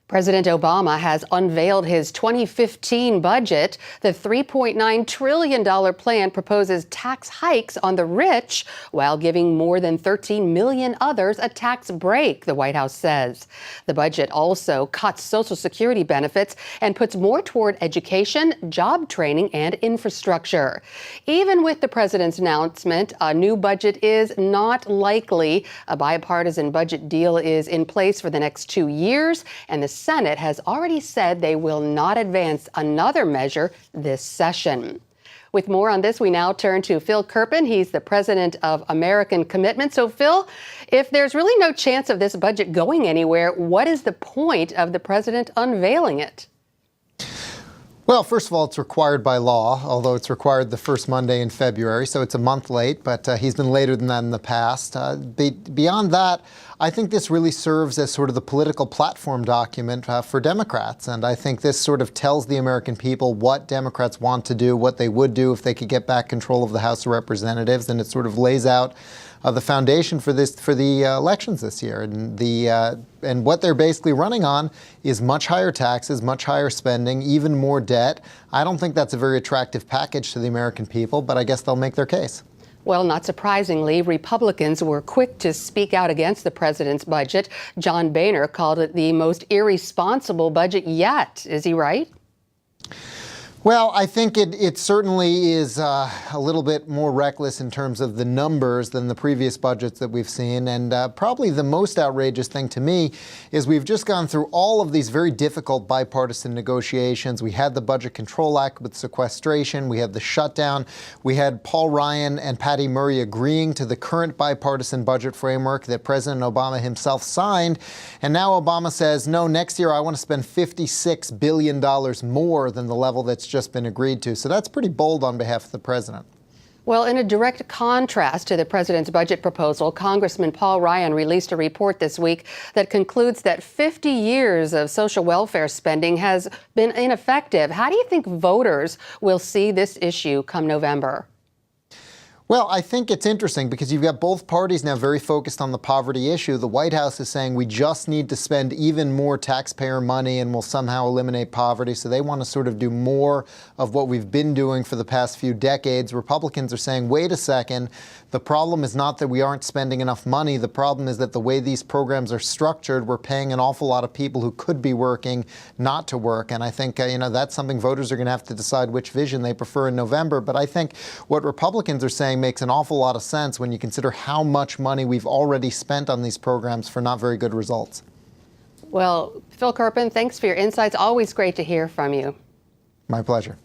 President Obama has unveiled his 2015 budget. The $3.9 trillion plan proposes tax hikes on the rich while giving more than 13 million others a tax break, the White House says. The budget also cuts Social Security benefits and puts more toward education, job training, and infrastructure. Even with the president's announcement, a new budget is not likely. A bipartisan budget deal is in place for the next 2 years, and the Senate has already said they will not advance another measure this session. With more on this, we now turn to Phil Kerpen. He's the president of American Commitment. So, Phil, if there's really no chance of this budget going anywhere, what is the point of the president unveiling it? Well, first of all, it's required by law, although it's required the first Monday in February, so it's a month late, but he's been later than that in the past. Beyond that, I think this really serves as sort of the political platform document for Democrats, and I think this sort of tells the American people what Democrats want to do, what they would do if they could get back control of the House of Representatives, and it sort of lays out the foundation for the elections this year, and what they're basically running on is much higher taxes, much higher spending, even more debt. I don't think that's a very attractive package to the American people, but I guess they'll make their case. Well, not surprisingly, Republicans were quick to speak out against the president's budget. John Boehner called it the most irresponsible budget yet. Is he right? Well, I think it certainly is a little bit more reckless in terms of the numbers than the previous budgets that we've seen. And probably the most outrageous thing to me is we've just gone through all of these very difficult bipartisan negotiations. We had the Budget Control Act with sequestration. We had the shutdown. We had Paul Ryan and Patty Murray agreeing to the current bipartisan budget framework that President Obama himself signed. And now Obama says, no, next year I want to spend $56 billion more than the level that's just been agreed to. So that's pretty bold on behalf of the president. Well, in a direct contrast to the president's budget proposal, Congressman Paul Ryan released a report this week that concludes that 50 years of social welfare spending has been ineffective. How do you think voters will see this issue come November? Well, I think it's interesting because you've got both parties now very focused on the poverty issue. The White House is saying we just need to spend even more taxpayer money and we'll somehow eliminate poverty. So they want to sort of do more of what we've been doing for the past few decades. Republicans are saying, wait a second, the problem is not that we aren't spending enough money. The problem is that the way these programs are structured, we're paying an awful lot of people who could be working not to work. And I think, that's something voters are going to have to decide which vision they prefer in November. But I think what Republicans are saying makes an awful lot of sense when you consider how much money we've already spent on these programs for not very good results. Well, Phil Kerpen, thanks for your insights. Always great to hear from you. My pleasure.